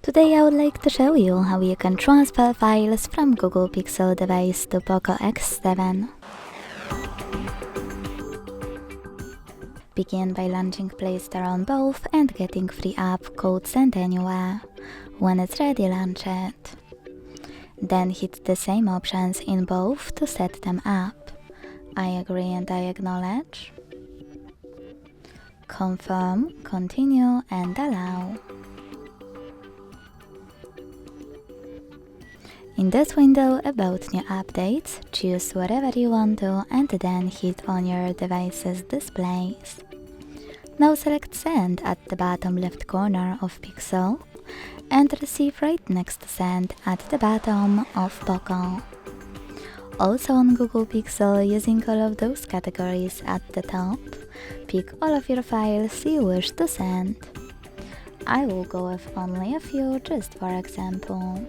Today I would like to show you how you can transfer files from Google Pixel device to POCO X7. Begin by launching Play Store on both and getting free app code Send Anywhere. When it's ready, launch it. Then hit the same options in both to set them up. I agree and I acknowledge. Confirm, continue and allow. In this window about new updates, choose whatever you want to and then hit on your device's displays. Now select Send at the bottom left corner of Pixel and Receive right next to Send at the bottom of POCO. Also on Google Pixel, using all of those categories at the top, pick all of your files you wish to send. I will go with only a few just for example.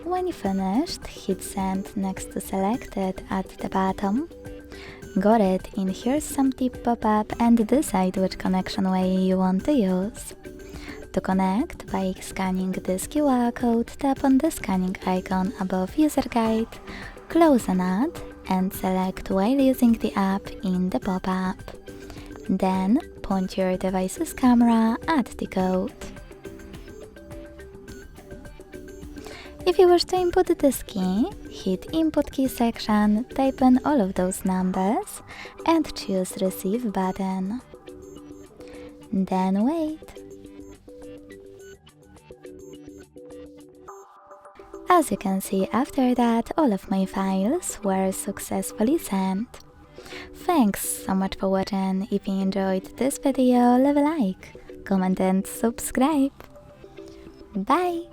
When you finished, hit Send next to Selected at the bottom. Got it, in Here's Some Tip pop-up and decide which connection way you want to use. To connect, by scanning this QR code, tap on the scanning icon above User Guide, close an ad, and select while using the app in the pop-up. Then, point your device's camera at the code. If you wish to input this key, hit Input Key section, type in all of those numbers, and choose Receive button. Then wait. As you can see, after that, all of my files were successfully sent. Thanks so much for watching. If you enjoyed this video, leave a like, comment and subscribe. Bye!